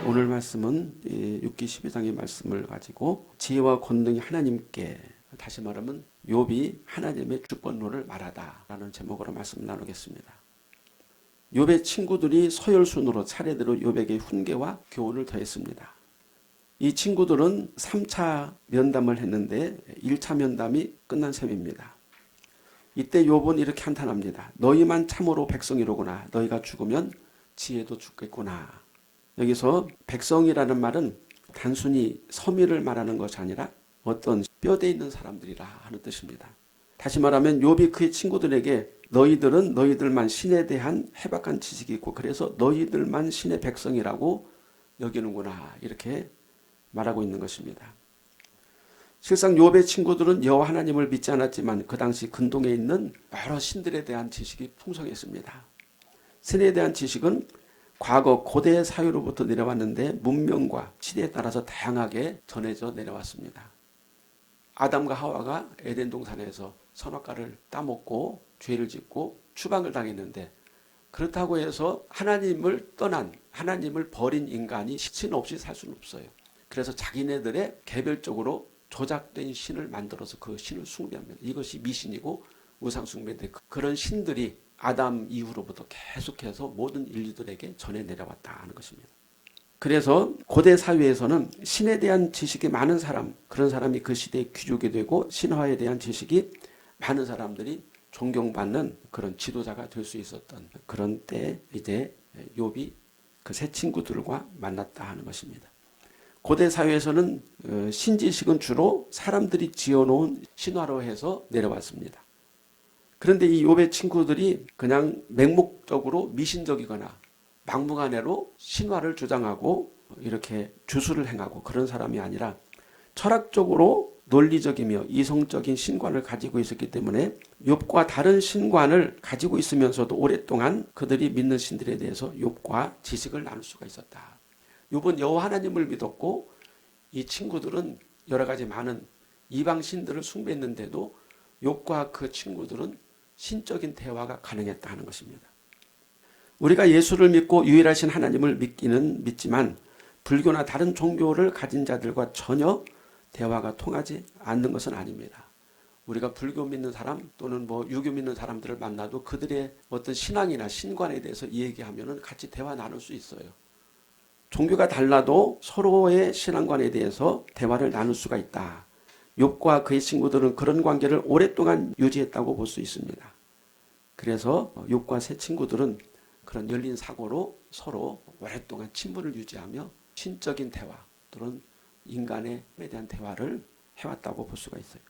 오늘 말씀은 6기 12장의 말씀을 가지고 지혜와 권능이 하나님께, 다시 말하면 욥이 하나님의 주권론을 말하다라는 제목으로 말씀 나누겠습니다. 욥의 친구들이 서열순으로 차례대로 욥에게 훈계와 교훈을 더했습니다. 이 친구들은 3차 면담을 했는데 1차 면담이 끝난 셈입니다. 이때 욥은 이렇게 한탄합니다. 너희만 참으로 백성이로구나. 너희가 죽으면 지혜도 죽겠구나. 여기서 백성이라는 말은 단순히 서민을 말하는 것이 아니라 어떤 뼈대 있는 사람들이라 하는 뜻입니다. 다시 말하면 욥이 그의 친구들에게 너희들은 너희들만 신에 대한 해박한 지식이 있고 그래서 너희들만 신의 백성이라고 여기는구나, 이렇게 말하고 있는 것입니다. 실상 욥의 친구들은 여호와 하나님을 믿지 않았지만 그 당시 근동에 있는 여러 신들에 대한 지식이 풍성했습니다. 신에 대한 지식은 과거 고대 사회로부터 내려왔는데 문명과 시대에 따라서 다양하게 전해져 내려왔습니다. 아담과 하와가 에덴 동산에서 선악과를 따먹고 죄를 짓고 추방을 당했는데, 그렇다고 해서 하나님을 떠난, 하나님을 버린 인간이 신 없이 살 수는 없어요. 그래서 자기네들의 개별적으로 조작된 신을 만들어서 그 신을 숭배합니다. 이것이 미신이고 우상숭배인데, 그런 신들이 아담 이후로부터 계속해서 모든 인류들에게 전해 내려왔다 하는 것입니다. 그래서 고대 사회에서는 신에 대한 지식이 많은 사람, 그런 사람이 그 시대의 귀족이 되고 신화에 대한 지식이 많은 사람들이 존경받는 그런 지도자가 될 수 있었던 그런 때에 이제 욥이 그 세 친구들과 만났다 하는 것입니다. 고대 사회에서는 신지식은 주로 사람들이 지어놓은 신화로 해서 내려왔습니다. 그런데 이 욥의 친구들이 그냥 맹목적으로 미신적이거나 막무가내로 신화를 주장하고 이렇게 주술을 행하고 그런 사람이 아니라 철학적으로 논리적이며 이성적인 신관을 가지고 있었기 때문에 욥과 다른 신관을 가지고 있으면서도 오랫동안 그들이 믿는 신들에 대해서 욥과 지식을 나눌 수가 있었다. 욥은 여호와 하나님을 믿었고 이 친구들은 여러 가지 많은 이방 신들을 숭배했는데도 욥과 그 친구들은 신적인 대화가 가능했다 하는 것입니다. 우리가 예수를 믿고 유일하신 하나님을 믿지만 불교나 다른 종교를 가진 자들과 전혀 대화가 통하지 않는 것은 아닙니다. 우리가 불교 믿는 사람 또는 유교 믿는 사람들을 만나도 그들의 어떤 신앙이나 신관에 대해서 얘기하면 같이 대화 나눌 수 있어요. 종교가 달라도 서로의 신앙관에 대해서 대화를 나눌 수가 있다. 욥과 그의 친구들은 그런 관계를 오랫동안 유지했다고 볼 수 있습니다. 그래서 욥과 세 친구들은 그런 열린 사고로 서로 오랫동안 친분을 유지하며 신적인 대화 또는 인간에 대한 대화를 해왔다고 볼 수가 있어요.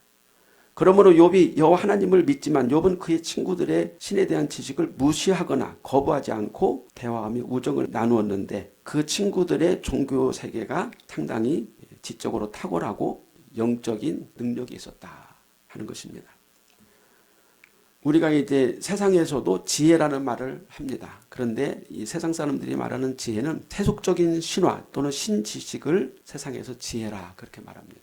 그러므로 욥이 여호와 하나님을 믿지만 욥은 그의 친구들의 신에 대한 지식을 무시하거나 거부하지 않고 대화하며 우정을 나누었는데 그 친구들의 종교 세계가 상당히 지적으로 탁월하고 영적인 능력이 있었다 하는 것입니다. 우리가 이제 세상에서도 지혜라는 말을 합니다. 그런데 이 세상 사람들이 말하는 지혜는 세속적인 신화 또는 신지식을 세상에서 지혜라 그렇게 말합니다.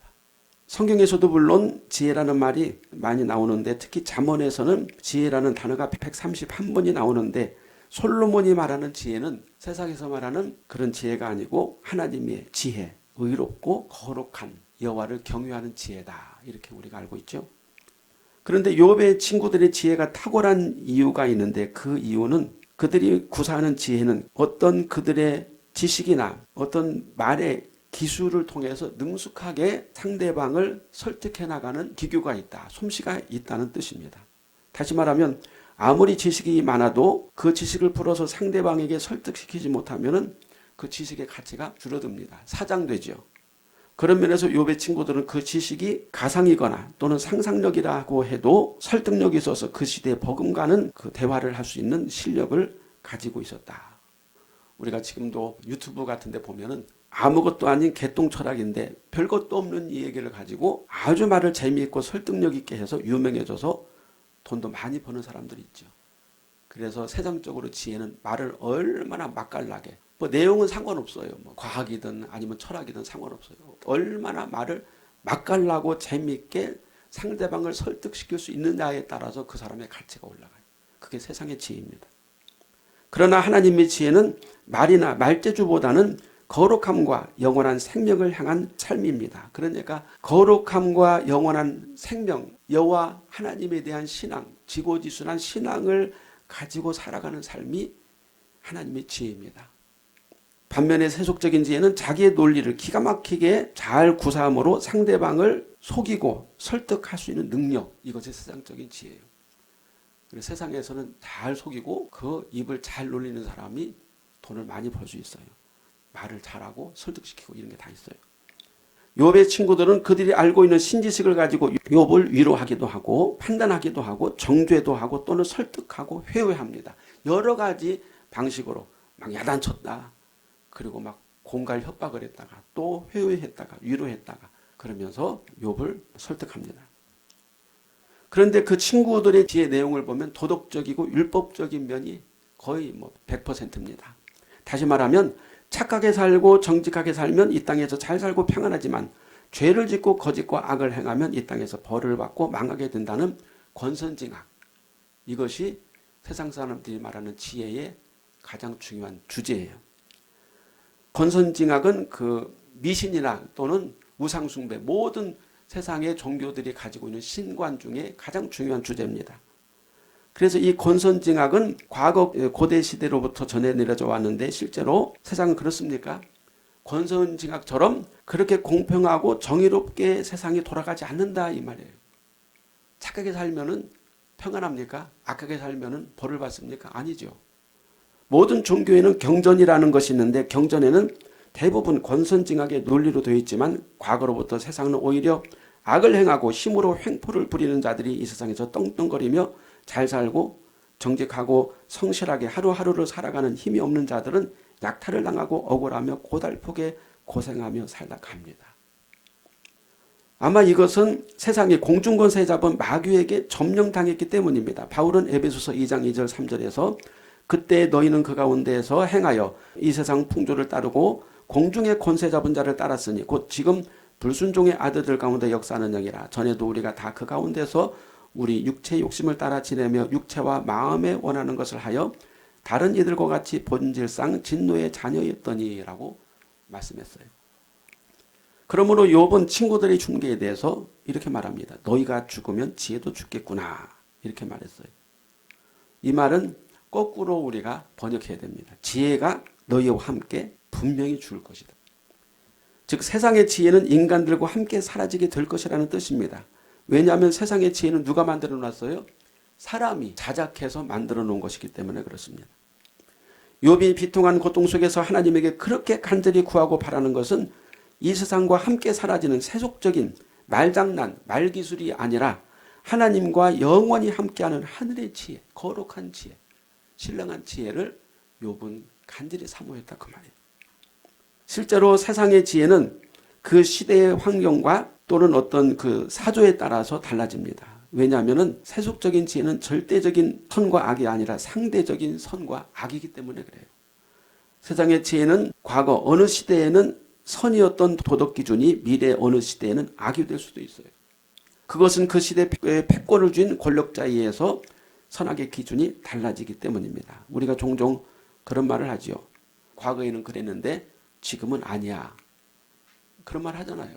성경에서도 물론 지혜라는 말이 많이 나오는데 특히 잠언에서는 지혜라는 단어가 131번이 나오는데 솔로몬이 말하는 지혜는 세상에서 말하는 그런 지혜가 아니고 하나님의 지혜, 의롭고 거룩한 여호와를 경유하는 지혜다, 이렇게 우리가 알고 있죠. 그런데 욥의 친구들의 지혜가 탁월한 이유가 있는데 그 이유는 그들이 구사하는 지혜는 어떤 그들의 지식이나 어떤 말의 기술을 통해서 능숙하게 상대방을 설득해 나가는 기교가 있다, 솜씨가 있다는 뜻입니다. 다시 말하면 아무리 지식이 많아도 그 지식을 풀어서 상대방에게 설득시키지 못하면 그 지식의 가치가 줄어듭니다. 사장되죠. 그런 면에서 욥의 친구들은 그 지식이 가상이거나 또는 상상력이라고 해도 설득력이 있어서 그 시대에 버금가는 그 대화를 할 수 있는 실력을 가지고 있었다. 우리가 지금도 유튜브 같은 데 보면은 아무것도 아닌 개똥 철학인데 별것도 없는 이 얘기를 가지고 아주 말을 재미있고 설득력 있게 해서 유명해져서 돈도 많이 버는 사람들이 있죠. 그래서 세상적으로 지혜는 말을 얼마나 맛깔나게, 내용은 상관없어요. 과학이든 아니면 철학이든 상관없어요. 얼마나 말을 맛깔나고 재미있게 상대방을 설득시킬 수 있느냐에 따라서 그 사람의 가치가 올라가요. 그게 세상의 지혜입니다. 그러나 하나님의 지혜는 말이나 말재주보다는 거룩함과 영원한 생명을 향한 삶입니다. 그러니까 거룩함과 영원한 생명, 여호와 하나님에 대한 신앙, 지고지순한 신앙을 가지고 살아가는 삶이 하나님의 지혜입니다. 반면에 세속적인 지혜는 자기의 논리를 기가 막히게 잘 구사함으로 상대방을 속이고 설득할 수 있는 능력, 이것이 세상적인 지혜예요. 그래서 세상에서는 잘 속이고 그 입을 잘 놀리는 사람이 돈을 많이 벌 수 있어요. 말을 잘하고 설득시키고 이런 게 다 있어요. 욥의 친구들은 그들이 알고 있는 신지식을 가지고 욥을 위로하기도 하고 판단하기도 하고 정죄도 하고 또는 설득하고 회유합니다. 여러 가지 방식으로 막 야단쳤다. 그리고 막 공갈 협박을 했다가 또 회유했다가 위로했다가 그러면서 욥을 설득합니다. 그런데 그 친구들의 지혜 내용을 보면 도덕적이고 율법적인 면이 거의 100%입니다. 다시 말하면 착하게 살고 정직하게 살면 이 땅에서 잘 살고 평안하지만 죄를 짓고 거짓과 악을 행하면 이 땅에서 벌을 받고 망하게 된다는 권선징악. 이것이 세상 사람들이 말하는 지혜의 가장 중요한 주제예요. 권선징악은 그 미신이나 또는 우상숭배 모든 세상의 종교들이 가지고 있는 신관 중에 가장 중요한 주제입니다. 그래서 이 권선징악은 과거 고대 시대로부터 전해 내려져 왔는데 실제로 세상은 그렇습니까? 권선징악처럼 그렇게 공평하고 정의롭게 세상이 돌아가지 않는다 이 말이에요. 착하게 살면은 평안합니까? 악하게 살면은 벌을 받습니까? 아니죠. 모든 종교에는 경전이라는 것이 있는데 경전에는 대부분 권선징악의 논리로 되어 있지만 과거로부터 세상은 오히려 악을 행하고 힘으로 횡포를 부리는 자들이 이 세상에서 떵떵거리며 잘 살고 정직하고 성실하게 하루하루를 살아가는 힘이 없는 자들은 약탈을 당하고 억울하며 고달프게 고생하며 살다 갑니다. 아마 이것은 세상의 공중권세 잡은 마귀에게 점령당했기 때문입니다. 바울은 에베소서 2장 2절 3절에서 그때 너희는 그 가운데에서 행하여 이 세상 풍조를 따르고 공중의 권세 잡은 자를 따랐으니 곧 지금 불순종의 아들들 가운데 역사하는 영이라. 전에도 우리가 다 그 가운데서 우리 육체 욕심을 따라 지내며 육체와 마음에 원하는 것을 하여 다른 이들과 같이 본질상 진노의 자녀였더니라고 말씀했어요. 그러므로 욥은 친구들의 중개에 대해서 이렇게 말합니다. 너희가 죽으면 지혜도 죽겠구나 이렇게 말했어요. 이 말은 거꾸로 우리가 번역해야 됩니다. 지혜가 너희와 함께 분명히 죽을 것이다. 즉 세상의 지혜는 인간들과 함께 사라지게 될 것이라는 뜻입니다. 왜냐하면 세상의 지혜는 누가 만들어 놨어요? 사람이 자작해서 만들어 놓은 것이기 때문에 그렇습니다. 욥이 비통한 고통 속에서 하나님에게 그렇게 간절히 구하고 바라는 것은 이 세상과 함께 사라지는 세속적인 말장난, 말기술이 아니라 하나님과 영원히 함께하는 하늘의 지혜, 거룩한 지혜, 신령한 지혜를 욥은 간절히 사모했다 그 말이에요. 실제로 세상의 지혜는 그 시대의 환경과 또는 어떤 그 사조에 따라서 달라집니다. 왜냐하면 세속적인 지혜는 절대적인 선과 악이 아니라 상대적인 선과 악이기 때문에 그래요. 세상의 지혜는 과거 어느 시대에는 선이었던 도덕 기준이 미래 어느 시대에는 악이 될 수도 있어요. 그것은 그 시대에 패권을 쥔 권력자에 의해서 선악의 기준이 달라지기 때문입니다. 우리가 종종 그런 말을 하지요. 과거에는 그랬는데 지금은 아니야. 그런 말 하잖아요.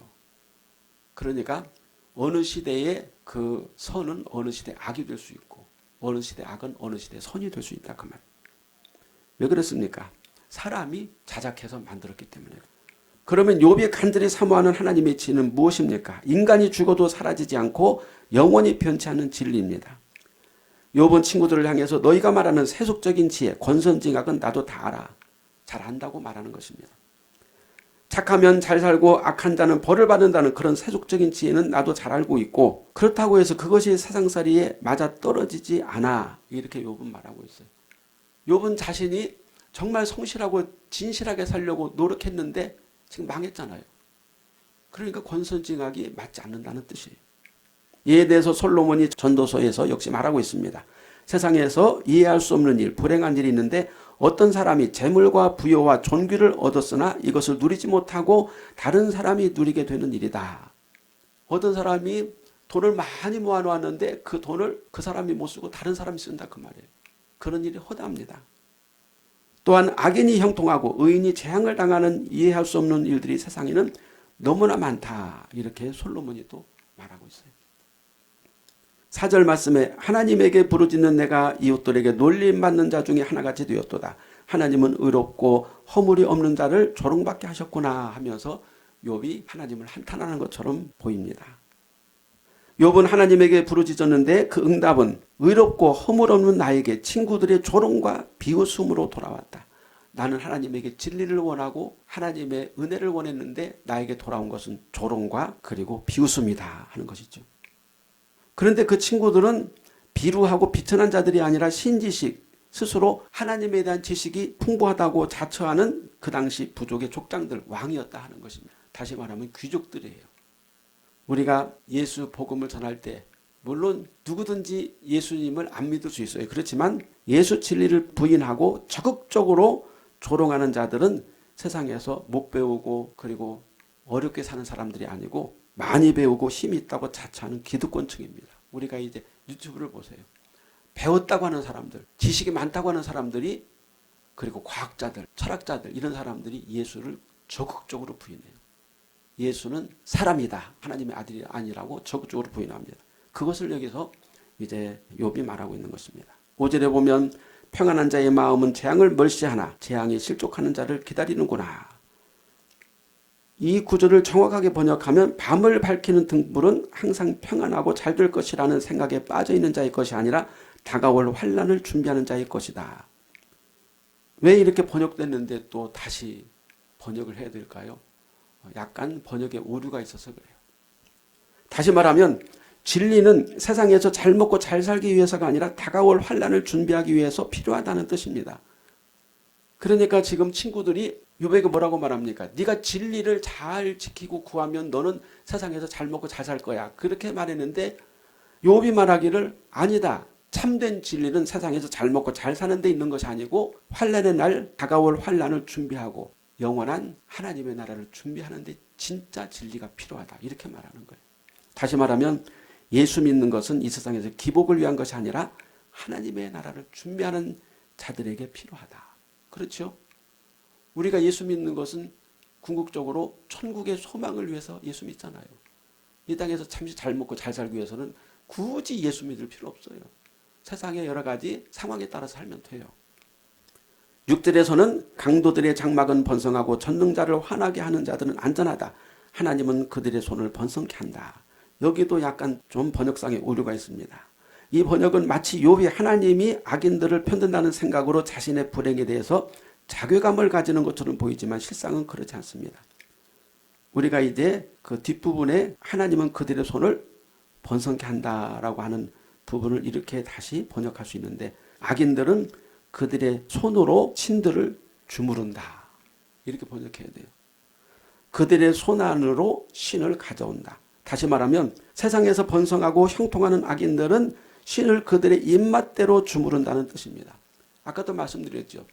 그러니까 어느 시대에 그 선은 어느 시대 악이 될 수 있고 어느 시대 악은 어느 시대 선이 될 수 있다 그 말. 왜 그렇습니까? 사람이 자작해서 만들었기 때문에. 그러면 욥이 간절히 사모하는 하나님의 지혜는 무엇입니까? 인간이 죽어도 사라지지 않고 영원히 변치 않는 진리입니다. 욥은 친구들을 향해서 너희가 말하는 세속적인 지혜, 권선징악은 나도 다 알아. 잘 안다고 말하는 것입니다. 착하면 잘 살고 악한 자는 벌을 받는다는 그런 세속적인 지혜는 나도 잘 알고 있고 그렇다고 해서 그것이 세상살이에 맞아떨어지지 않아. 이렇게 욥은 말하고 있어요. 욥은 자신이 정말 성실하고 진실하게 살려고 노력했는데 지금 망했잖아요. 그러니까 권선징악이 맞지 않는다는 뜻이에요. 이에 대해서 솔로몬이 전도서에서 역시 말하고 있습니다. 세상에서 이해할 수 없는 일, 불행한 일이 있는데 어떤 사람이 재물과 부여와 존귀를 얻었으나 이것을 누리지 못하고 다른 사람이 누리게 되는 일이다. 어떤 사람이 돈을 많이 모아놓았는데 그 돈을 그 사람이 못 쓰고 다른 사람이 쓴다 그 말이에요. 그런 일이 허다합니다. 또한 악인이 형통하고 의인이 재앙을 당하는 이해할 수 없는 일들이 세상에는 너무나 많다. 이렇게 솔로몬이 또 말하고 있어요. 4절 말씀에 하나님에게 부르짖는 내가 이웃들에게 놀림받는 자 중에 하나같이 되었도다. 하나님은 의롭고 허물이 없는 자를 조롱받게 하셨구나 하면서 욥이 하나님을 한탄하는 것처럼 보입니다. 욥은 하나님에게 부르짖었는데 그 응답은 의롭고 허물 없는 나에게 친구들의 조롱과 비웃음으로 돌아왔다. 나는 하나님에게 진리를 원하고 하나님의 은혜를 원했는데 나에게 돌아온 것은 조롱과 그리고 비웃음이다 하는 것이죠. 그런데 그 친구들은 비루하고 비천한 자들이 아니라 신지식, 스스로 하나님에 대한 지식이 풍부하다고 자처하는 그 당시 부족의 족장들, 왕이었다 하는 것입니다. 다시 말하면 귀족들이에요. 우리가 예수 복음을 전할 때 물론 누구든지 예수님을 안 믿을 수 있어요. 그렇지만 예수 진리를 부인하고 적극적으로 조롱하는 자들은 세상에서 못 배우고 그리고 어렵게 사는 사람들이 아니고 많이 배우고 힘이 있다고 자처하는 기득권층입니다. 우리가 이제 유튜브를 보세요. 배웠다고 하는 사람들, 지식이 많다고 하는 사람들이 그리고 과학자들, 철학자들 이런 사람들이 예수를 적극적으로 부인해요. 예수는 사람이다. 하나님의 아들이 아니라고 적극적으로 부인합니다. 그것을 여기서 이제 욥이 말하고 있는 것입니다. 5절에 보면 평안한 자의 마음은 재앙을 멀시하나 재앙이 실족하는 자를 기다리는구나. 이 구절을 정확하게 번역하면 밤을 밝히는 등불은 항상 평안하고 잘 될 것이라는 생각에 빠져있는 자의 것이 아니라 다가올 환난을 준비하는 자의 것이다. 왜 이렇게 번역됐는데 또 다시 번역을 해야 될까요? 약간 번역에 오류가 있어서 그래요. 다시 말하면 진리는 세상에서 잘 먹고 잘 살기 위해서가 아니라 다가올 환난을 준비하기 위해서 필요하다는 뜻입니다. 그러니까 지금 친구들이 욥에게 뭐라고 말합니까? 네가 진리를 잘 지키고 구하면 너는 세상에서 잘 먹고 잘 살 거야. 그렇게 말했는데 욥이 말하기를 아니다. 참된 진리는 세상에서 잘 먹고 잘 사는 데 있는 것이 아니고 환난의 날 다가올 환난을 준비하고 영원한 하나님의 나라를 준비하는 데 진짜 진리가 필요하다. 이렇게 말하는 거예요. 다시 말하면 예수 믿는 것은 이 세상에서 기복을 위한 것이 아니라 하나님의 나라를 준비하는 자들에게 필요하다. 그렇죠? 우리가 예수 믿는 것은 궁극적으로 천국의 소망을 위해서 예수 믿잖아요. 이 땅에서 잠시 잘 먹고 잘 살기 위해서는 굳이 예수 믿을 필요 없어요. 세상의 여러 가지 상황에 따라서 살면 돼요. 6절에서는 강도들의 장막은 번성하고 전능자를 화나게 하는 자들은 안전하다. 하나님은 그들의 손을 번성케 한다. 여기도 약간 좀 번역상의 오류가 있습니다. 이 번역은 마치 욥이 하나님이 악인들을 편든다는 생각으로 자신의 불행에 대해서 자괴감을 가지는 것처럼 보이지만 실상은 그렇지 않습니다. 우리가 이제 그 뒷부분에 하나님은 그들의 손을 번성케 한다라고 하는 부분을 이렇게 다시 번역할 수 있는데 악인들은 그들의 손으로 신들을 주무른다. 이렇게 번역해야 돼요. 그들의 손 안으로 신을 가져온다. 다시 말하면 세상에서 번성하고 형통하는 악인들은 신을 그들의 입맛대로 주무른다는 뜻입니다. 아까도 말씀드렸죠.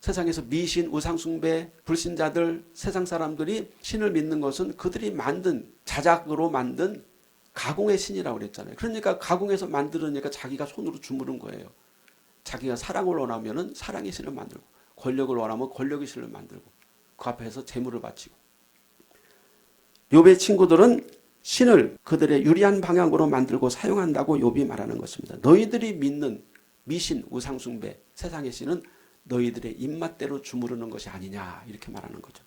세상에서 미신, 우상숭배, 불신자들, 세상 사람들이 신을 믿는 것은 그들이 만든 자작으로 만든 가공의 신이라고 그랬잖아요. 그러니까 가공해서 만들으니까 자기가 손으로 주무른 거예요. 자기가 사랑을 원하면 사랑의 신을 만들고 권력을 원하면 권력의 신을 만들고 그 앞에서 재물을 바치고 욥의 친구들은 신을 그들의 유리한 방향으로 만들고 사용한다고 욥이 말하는 것입니다. 너희들이 믿는 미신, 우상숭배, 세상의 신은 너희들의 입맛대로 주무르는 것이 아니냐 이렇게 말하는 거죠.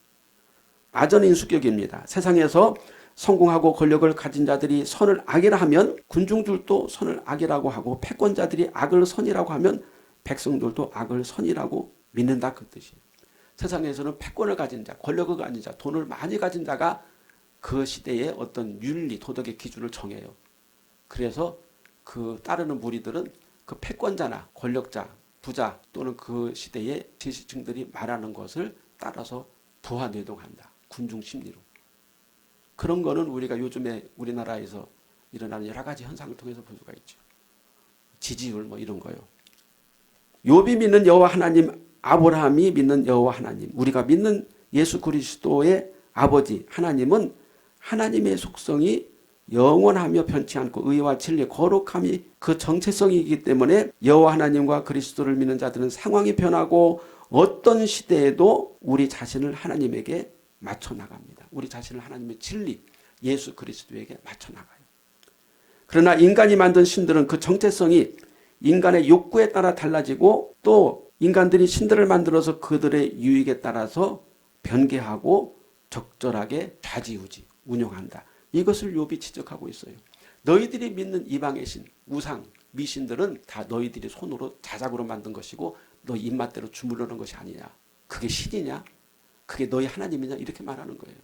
아전인수격입니다. 세상에서 성공하고 권력을 가진 자들이 선을 악이라 하면 군중들도 선을 악이라고 하고 패권자들이 악을 선이라고 하면 백성들도 악을 선이라고 믿는다 그 뜻이에요. 세상에서는 패권을 가진 자, 권력을 가진 자, 돈을 많이 가진 자가 그 시대의 어떤 윤리, 도덕의 기준을 정해요. 그래서 그 따르는 무리들은 그 패권자나 권력자, 부자 또는 그 시대의 지식층들이 말하는 것을 따라서 부하뇌동한다. 군중 심리로. 그런 거는 우리가 요즘에 우리나라에서 일어나는 여러 가지 현상을 통해서 볼 수가 있죠. 지지율 뭐 이런 거요. 욥이 믿는 여호와 하나님, 아브라함이 믿는 여호와 하나님, 우리가 믿는 예수 그리스도의 아버지 하나님은 하나님의 속성이 영원하며 변치 않고 의와 진리, 거룩함이 그 정체성이기 때문에 여호와 하나님과 그리스도를 믿는 자들은 상황이 변하고 어떤 시대에도 우리 자신을 하나님에게 맞춰 나갑니다. 우리 자신을 하나님의 진리, 예수 그리스도에게 맞춰 나가요. 그러나 인간이 만든 신들은 그 정체성이 인간의 욕구에 따라 달라지고 또 인간들이 신들을 만들어서 그들의 유익에 따라서 변개하고 적절하게 좌지우지 운용한다. 이것을 욥이 지적하고 있어요. 너희들이 믿는 이방의 신, 우상, 미신들은 다 너희들이 손으로 자작으로 만든 것이고 너 입맛대로 주무르는 것이 아니냐. 그게 신이냐? 그게 너희 하나님이냐? 이렇게 말하는 거예요.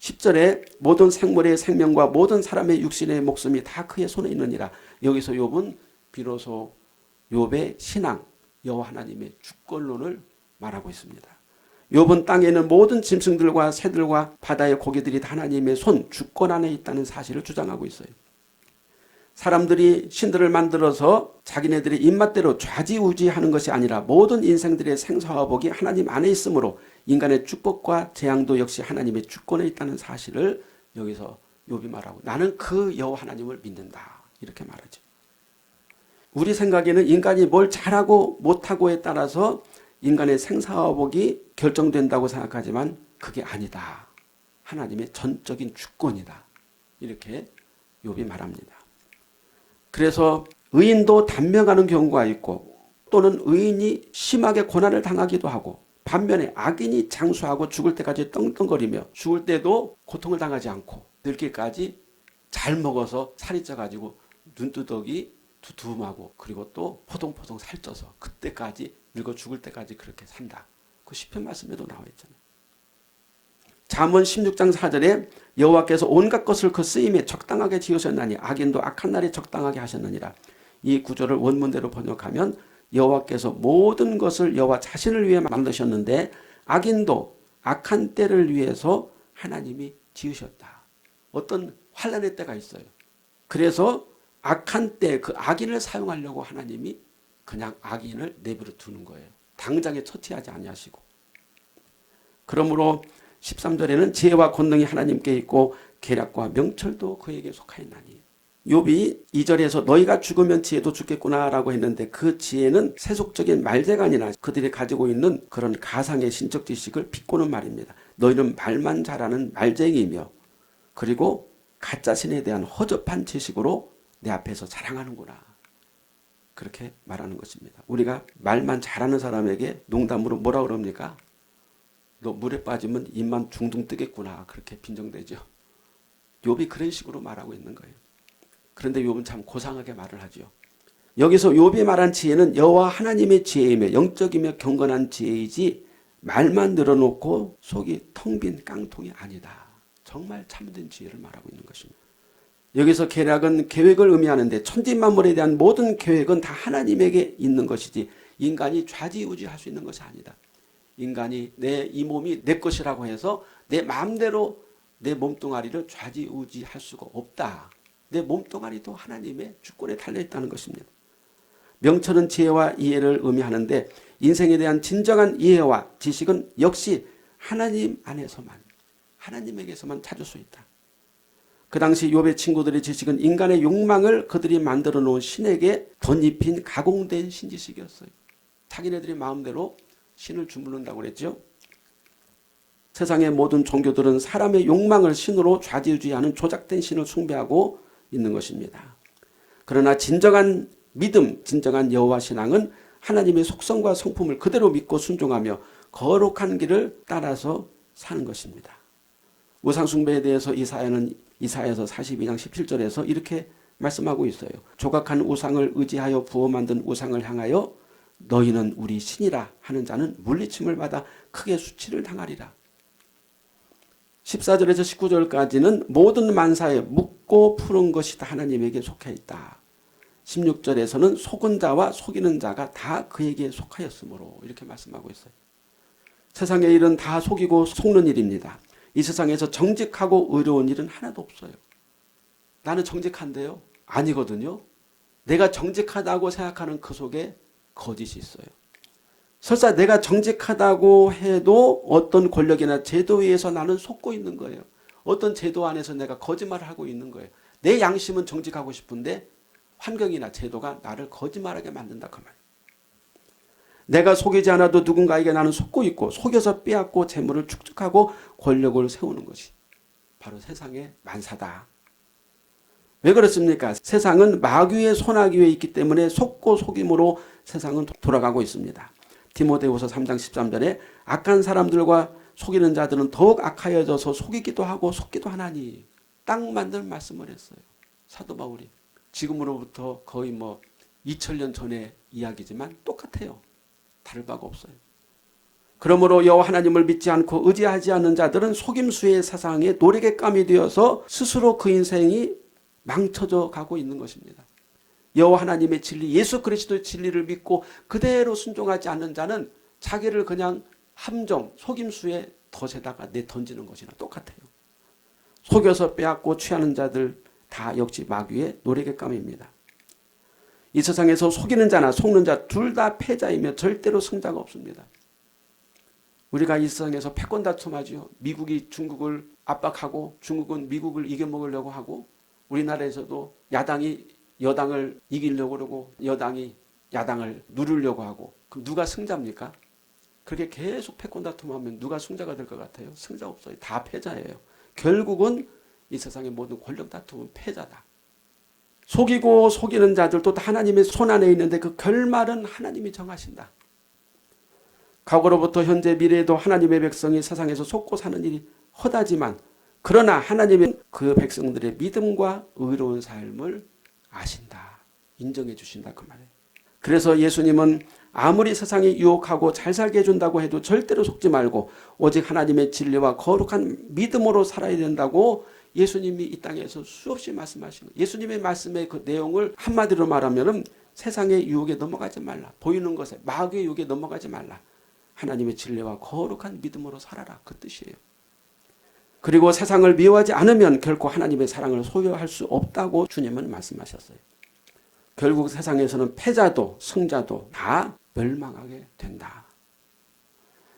10절에 모든 생물의 생명과 모든 사람의 육신의 목숨이 다 그의 손에 있느니라. 여기서 욥은 비로소 욥의 신앙, 여호와 하나님의 주권론을 말하고 있습니다. 욥은 땅에 있는 모든 짐승들과 새들과 바다의 고기들이 다 하나님의 손, 주권 안에 있다는 사실을 주장하고 있어요. 사람들이 신들을 만들어서 자기네들의 입맛대로 좌지우지하는 것이 아니라 모든 인생들의 생사와 복이 하나님 안에 있으므로 인간의 축복과 재앙도 역시 하나님의 주권에 있다는 사실을 여기서 욥이 말하고 나는 그 여호와 하나님을 믿는다. 이렇게 말하죠. 우리 생각에는 인간이 뭘 잘하고 못하고에 따라서 인간의 생사와 복이 결정된다고 생각하지만 그게 아니다. 하나님의 전적인 주권이다. 이렇게 욥이 말합니다. 그래서 의인도 단명하는 경우가 있고 또는 의인이 심하게 고난을 당하기도 하고 반면에 악인이 장수하고 죽을 때까지 떵떵거리며 죽을 때도 고통을 당하지 않고 늙기까지 잘 먹어서 살이 쪄가지고 눈두덩이 두툼하고 그리고 또 포동포동 살쪄서 그때까지 늙어 죽을 때까지 그렇게 산다. 그 시편 말씀에도 나와 있잖아요. 잠언 16장 4절에 여호와께서 온갖 것을 그 쓰임에 적당하게 지으셨나니 악인도 악한 날에 적당하게 하셨느니라. 이 구절을 원문대로 번역하면 여호와께서 모든 것을 여호와 자신을 위해 만드셨는데 악인도 악한 때를 위해서 하나님이 지으셨다. 어떤 환난의 때가 있어요. 그래서 악한 때 그 악인을 사용하려고 하나님이 그냥 악인을 내버려 두는 거예요. 당장에 처치하지 아니하시고. 그러므로 13절에는 지혜와 권능이 하나님께 있고 계략과 명철도 그에게 속하였나니. 욥이 2절에서 너희가 죽으면 지혜도 죽겠구나라고 했는데 그 지혜는 세속적인 말재가 아니라 그들이 가지고 있는 그런 가상의 신적 지식을 비꼬는 말입니다. 너희는 말만 잘하는 말쟁이며 그리고 가짜 신에 대한 허접한 지식으로 내 앞에서 자랑하는구나. 그렇게 말하는 것입니다. 우리가 말만 잘하는 사람에게 농담으로 뭐라 그럽니까? 너 물에 빠지면 입만 둥둥 뜨겠구나. 그렇게 빈정대죠. 욥이 그런 식으로 말하고 있는 거예요. 그런데 욥은 참 고상하게 말을 하죠. 여기서 욥이 말한 지혜는 여호와 하나님의 지혜이며 영적이며 경건한 지혜이지 말만 늘어놓고 속이 텅 빈 깡통이 아니다. 정말 참된 지혜를 말하고 있는 것입니다. 여기서 계략은 계획을 의미하는데 천지만물에 대한 모든 계획은 다 하나님에게 있는 것이지 인간이 좌지우지할 수 있는 것이 아니다. 인간이 이 몸이 내 것이라고 해서 내 마음대로 내 몸뚱아리를 좌지우지할 수가 없다. 내 몸뚱아리도 하나님의 주권에 달려있다는 것입니다. 명철은 지혜와 이해를 의미하는데 인생에 대한 진정한 이해와 지식은 역시 하나님 안에서만 하나님에게서만 찾을 수 있다. 그 당시 욥의 친구들의 지식은 인간의 욕망을 그들이 만들어 놓은 신에게 덧입힌 가공된 신지식이었어요. 자기네들이 마음대로 신을 주무른다고 그랬죠. 세상의 모든 종교들은 사람의 욕망을 신으로 좌지우지하는 조작된 신을 숭배하고 있는 것입니다. 그러나 진정한 믿음, 진정한 여호와 신앙은 하나님의 속성과 성품을 그대로 믿고 순종하며 거룩한 길을 따라서 사는 것입니다. 우상숭배에 대해서 이사야서 42장 17절에서 이렇게 말씀하고 있어요. 조각한 우상을 의지하여 부어 만든 우상을 향하여 너희는 우리 신이라 하는 자는 물리침을 받아 크게 수치를 당하리라. 14절에서 19절까지는 모든 만사에 묻고 푸는 것이 다 하나님에게 속해 있다. 16절에서는 속은 자와 속이는 자가 다 그에게 속하였으므로 이렇게 말씀하고 있어요. 세상의 일은 다 속이고 속는 일입니다. 이 세상에서 정직하고 의로운 일은 하나도 없어요. 나는 정직한데요? 아니거든요. 내가 정직하다고 생각하는 그 속에 거짓이 있어요. 설사 내가 정직하다고 해도 어떤 권력이나 제도에 의해서 나는 속고 있는 거예요. 어떤 제도 안에서 내가 거짓말을 하고 있는 거예요. 내 양심은 정직하고 싶은데 환경이나 제도가 나를 거짓말하게 만든다 그 말이에요. 내가 속이지 않아도 누군가에게 나는 속고 있고 속여서 빼앗고 재물을 축적하고 권력을 세우는 것이 바로 세상의 만사다. 왜 그렇습니까? 세상은 마귀의 손아귀에 있기 때문에 속고 속임으로 세상은 돌아가고 있습니다. 디모데후서 3장 13절에 악한 사람들과 속이는 자들은 더욱 악하여져서 속이기도 하고 속기도 하나니 딱 맞는 말씀을 했어요. 사도 바울이. 지금으로부터 거의 2000년 전의 이야기지만 똑같아요. 다를 바가 없어요. 그러므로 여호와 하나님을 믿지 않고 의지하지 않는 자들은 속임수의 사상에 노래개감이 되어서 스스로 그 인생이 망쳐져 가고 있는 것입니다. 여호와 하나님의 진리, 예수 그리스도의 진리를 믿고 그대로 순종하지 않는 자는 자기를 그냥 함정, 속임수에 덫에다가 내던지는 것이나 똑같아요. 속여서 빼앗고 취하는 자들 다 역시 마귀의 노래개감입니다. 이 세상에서 속이는 자나 속는 자 둘 다 패자이며 절대로 승자가 없습니다. 우리가 이 세상에서 패권 다툼하죠. 미국이 중국을 압박하고 중국은 미국을 이겨먹으려고 하고 우리나라에서도 야당이 여당을 이기려고 그러고 여당이 야당을 누르려고 하고 그럼 누가 승자입니까? 그렇게 계속 패권 다툼하면 누가 승자가 될 것 같아요? 승자 없어요. 다 패자예요. 결국은 이 세상의 모든 권력 다툼은 패자다. 속이고 속이는 자들도 하나님의 손 안에 있는데 그 결말은 하나님이 정하신다. 과거로부터 현재 미래에도 하나님의 백성이 세상에서 속고 사는 일이 허다지만 그러나 하나님은 그 백성들의 믿음과 의로운 삶을 아신다. 인정해 주신다 그 말이에요. 그래서 예수님은 아무리 세상이 유혹하고 잘 살게 해준다고 해도 절대로 속지 말고 오직 하나님의 진리와 거룩한 믿음으로 살아야 된다고 예수님이 이 땅에서 수없이 말씀하신 거예요. 예수님의 말씀의 그 내용을 한마디로 말하면 세상의 유혹에 넘어가지 말라. 보이는 것에 마귀의 유혹에 넘어가지 말라. 하나님의 진리와 거룩한 믿음으로 살아라. 그 뜻이에요. 그리고 세상을 미워하지 않으면 결코 하나님의 사랑을 소유할 수 없다고 주님은 말씀하셨어요. 결국 세상에서는 패자도 승자도 다 멸망하게 된다.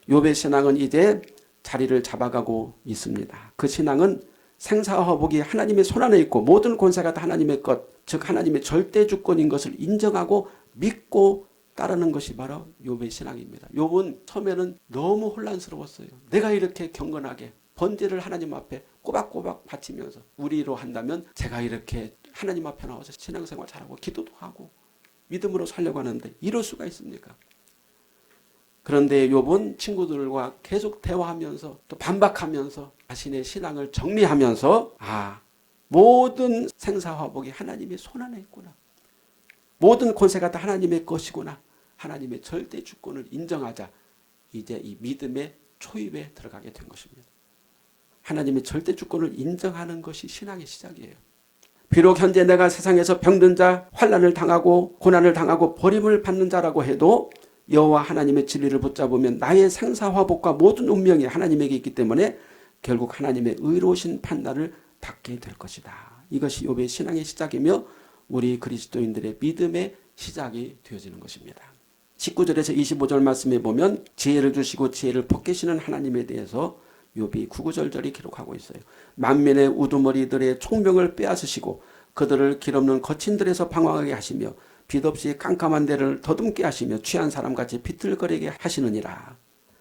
욥의 신앙은 이제 자리를 잡아가고 있습니다. 그 신앙은 생사화복이 하나님의 손안에 있고 모든 권세가 다 하나님의 것, 즉 하나님의 절대 주권인 것을 인정하고 믿고 따르는 것이 바로 욥의 신앙입니다. 욥은 처음에는 너무 혼란스러웠어요. 내가 이렇게 경건하게 번제를 하나님 앞에 꼬박꼬박 바치면서 우리로 한다면 제가 이렇게 하나님 앞에 나와서 신앙생활 잘하고 기도도 하고 믿음으로 살려고 하는데 이럴 수가 있습니까? 그런데 욥은 친구들과 계속 대화하면서 또 반박하면서 자신의 신앙을 정리하면서 모든 생사화복이 하나님의 손안에 있구나. 모든 권세가 다 하나님의 것이구나. 하나님의 절대 주권을 인정하자 이제 이 믿음의 초입에 들어가게 된 것입니다. 하나님의 절대 주권을 인정하는 것이 신앙의 시작이에요. 비록 현재 내가 세상에서 병든 자, 환난을 당하고 고난을 당하고 버림을 받는 자라고 해도 여호와 하나님의 진리를 붙잡으면 나의 생사화복과 모든 운명이 하나님에게 있기 때문에 결국 하나님의 의로우신 판단을 받게 될 것이다. 이것이 욥의 신앙의 시작이며 우리 그리스도인들의 믿음의 시작이 되어지는 것입니다. 19절에서 25절 말씀에 보면 지혜를 주시고 지혜를 벗기시는 하나님에 대해서 욥이 구구절절히 기록하고 있어요. 만민의 우두머리들의 총명을 빼앗으시고 그들을 길없는 거친 들에서 방황하게 하시며 빛 없이 깜깜한 데를 더듬게 하시며 취한 사람같이 비틀거리게 하시느니라.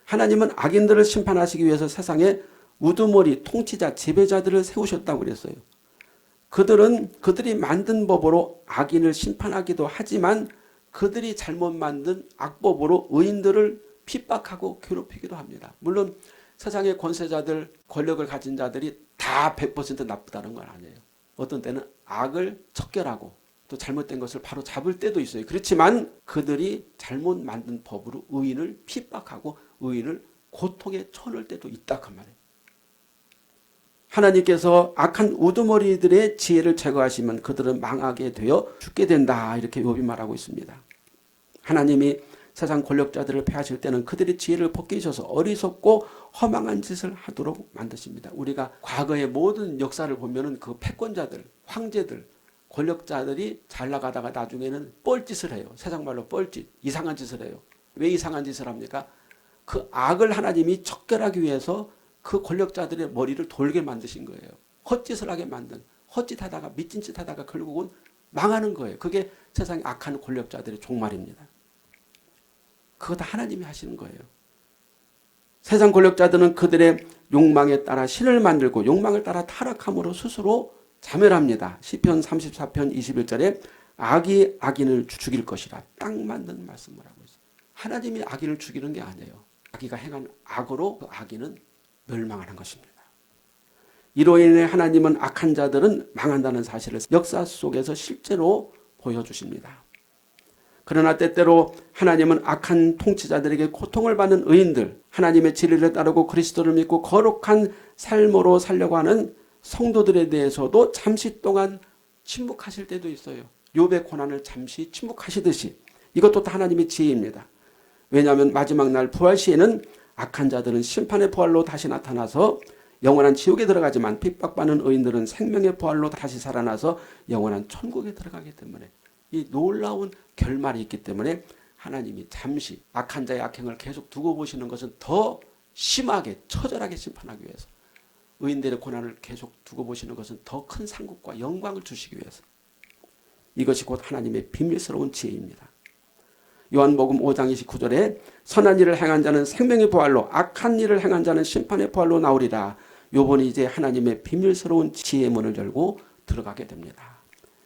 하나님은 악인들을 심판하시기 위해서 세상에 우두머리 통치자 지배자들을 세우셨다고 그랬어요. 그들이 만든 법으로 악인을 심판하기도 하지만 그들이 잘못 만든 악법으로 의인들을 핍박하고 괴롭히기도 합니다. 물론 세상의 권세자들, 권력을 가진 자들이 다 100% 나쁘다는 건 아니에요. 어떤 때는 악을 척결하고 또 잘못된 것을 바로 잡을 때도 있어요. 그렇지만 그들이 잘못 만든 법으로 의인을 핍박하고 의인을 고통에 처할 때도 있다 그 말이에요. 하나님께서 악한 우두머리들의 지혜를 제거하시면 그들은 망하게 되어 죽게 된다. 이렇게 욥이 말하고 있습니다. 하나님이 세상 권력자들을 패하실 때는 그들의 지혜를 벗기셔서 어리석고 허망한 짓을 하도록 만드십니다. 우리가 과거의 모든 역사를 보면은 그 패권자들, 황제들, 권력자들이 잘 나가다가 나중에는 뻘짓을 해요. 세상 말로 뻘짓, 이상한 짓을 해요. 왜 이상한 짓을 합니까? 그 악을 하나님이 척결하기 위해서 그 권력자들의 머리를 돌게 만드신 거예요. 헛짓을 하게 만든, 헛짓하다가 미친 짓하다가 결국은 망하는 거예요. 그게 세상의 악한 권력자들의 종말입니다. 그거 다 하나님이 하시는 거예요. 세상 권력자들은 그들의 욕망에 따라 신을 만들고 욕망을 따라 타락함으로 스스로 자멸합니다. 시편 34편 21절에 악이 악인을 죽일 것이라 딱 맞는 말씀을 하고 있어요. 하나님이 악인을 죽이는 게 아니에요. 자기가 행한 악으로 그 악인은 멸망하는 것입니다. 이로 인해 하나님은 악한 자들은 망한다는 사실을 역사 속에서 실제로 보여주십니다. 그러나 때때로 하나님은 악한 통치자들에게 고통을 받는 의인들, 하나님의 진리를 따르고 그리스도를 믿고 거룩한 삶으로 살려고 하는 성도들에 대해서도 잠시 동안 침묵하실 때도 있어요. 욥의 고난을 잠시 침묵하시듯이. 이것도 다 하나님의 지혜입니다. 왜냐하면 마지막 날 부활 시에는 악한 자들은 심판의 부활로 다시 나타나서 영원한 지옥에 들어가지만 핍박받는 의인들은 생명의 부활로 다시 살아나서 영원한 천국에 들어가기 때문에 이 놀라운 결말이 있기 때문에 하나님이 잠시 악한 자의 악행을 계속 두고 보시는 것은 더 심하게 처절하게 심판하기 위해서, 의인들의 고난을 계속 두고 보시는 것은 더 큰 상급과 영광을 주시기 위해서. 이것이 곧 하나님의 비밀스러운 지혜입니다. 요한복음 5장 29절에 선한 일을 행한 자는 생명의 부활로 악한 일을 행한 자는 심판의 부활로 나오리라. 요번이 이제 하나님의 비밀스러운 지혜의 문을 열고 들어가게 됩니다.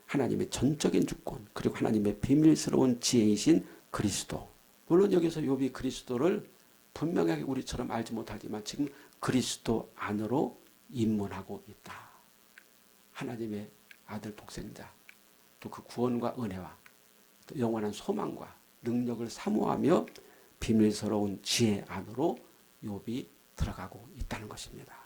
하나님의 전적인 주권, 그리고 하나님의 비밀스러운 지혜이신 그리스도. 물론 여기서 욥이 그리스도를 분명하게 우리처럼 알지 못하지만 지금 그리스도 안으로 입문하고 있다. 하나님의 아들 독생자, 또 그 구원과 은혜와 또 영원한 소망과 능력을 사모하며 비밀스러운 지혜 안으로 욥이 들어가고 있다는 것입니다.